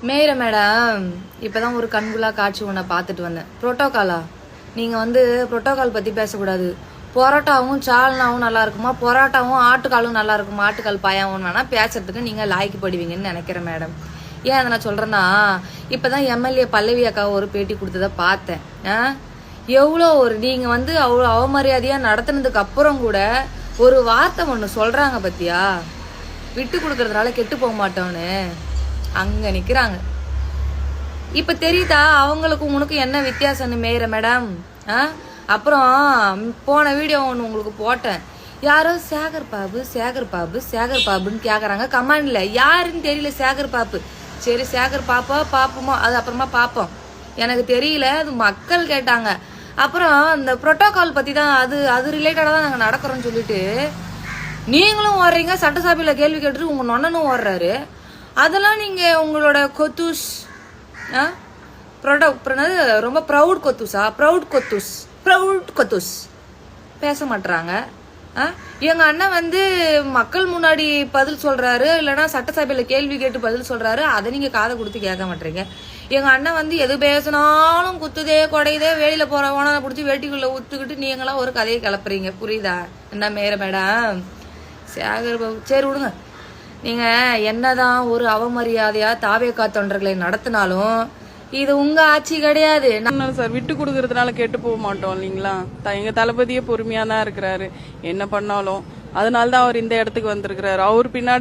மேயர madam, இப்பதான் ஒரு கண்குள்ளா காட்சி ஒன்றை பார்த்துட்டு வந்தேன். புரோட்டோகாலா, நீங்க புரோட்டோகால் பத்தி பேசக்கூடாது. பொரோட்டாவும் சால்னாவும் நல்லா இருக்குமா, பொரோட்டாவும் ஆட்டுக்காலும் நல்லா இருக்குமா, ஆட்டுக்கால் பாயாவும் வேணா பேசுறதுக்கு நீங்க லாய்க்குப்படுவீங்கன்னு நினைக்கிறேன் மேடம். ஏன் அதை நான் சொல்றேன்னா, இப்பதான் எம்எல்ஏ பல்லவி அக்காவை ஒரு பேட்டி கொடுத்ததை பார்த்தேன். எவ்வளோ நீங்க அவ்வளோ அவமரியாதையா நடத்தினதுக்கு அப்புறம் கூட ஒரு வார்த்தை ஒன்று சொல்றாங்க பத்தியா, விட்டு கொடுக்கறதுனால கெட்டு போக மாட்டோன்னு. அங்க நிக்கிறாங்க. இப்ப தெரியுதா அவங்களுக்கும் உனக்கும் என்ன வித்தியாசம்னு மேயர மேடம்? அப்புறம் போன வீடியோ ஒன்று உங்களுக்கு போட்டேன். யாரோ சேகர் பாபு சேகர் பாபு சேகர் பாபுன்னு கேக்குறாங்க கமெண்ட்ல. யாருன்னு தெரியல சேகர் பாபு. சரி சேகர் பாப்போமோ, அது அப்புறமா பாப்போம். எனக்கு தெரியல, அது மக்கள் கேட்டாங்க. அப்புறம் இந்த புரோட்டோகால் பத்தி தான் அது ரிலேட்டடா தான் நாங்க நடக்கிறோம்னு சொல்லிட்டு நீங்களும் ஓடுறீங்க. சட்டசபையில கேள்வி கேட்டுட்டு உங்க நொண்ணனும் ஓடுறாரு. அதெல்லாம் நீங்க உங்களோட கொத்தூஸ் ரொம்ப ப்ரௌட் கொத்தூஸ் பேச மாட்டாங்க. எங்க அண்ணன் மக்கள் முன்னாடி பதில் சொல்றாரு, இல்லைன்னா சட்டசபையில கேள்வி கேட்டு பதில் சொல்றாரு. அதை நீங்க காதை கொடுத்து கேட்க மாட்டீங்க. எங்க அண்ணன் எது பேசினாலும் குத்துதே கொடையுதே, வெளியில போறவன பிடிச்சி வேட்டிக்குள்ள ஊத்துக்கிட்டு நீங்களாம் ஒரு கதையை கிளப்புறீங்க. புரியுதா என்ன மேயர மேடம்? சேகர் பாபு சரி விடுங்க. நீங்க என்னதான் ஒரு அவமரியாதையா தாவேகா தொண்டர்களை நடத்தினாலும் இது உங்க ஆட்சி கிடையாது சார். விட்டு கொடுக்கறதுனால கெட்டு போக மாட்டோம் இல்லைங்களா? எங்க தளபதியே பொறுமையா தான் இருக்கிறாரு என்ன பண்ணாலும். அதனாலதான் அவர் இந்த இடத்துக்கு வந்திருக்கிறாரு. அவர் பின்னாடி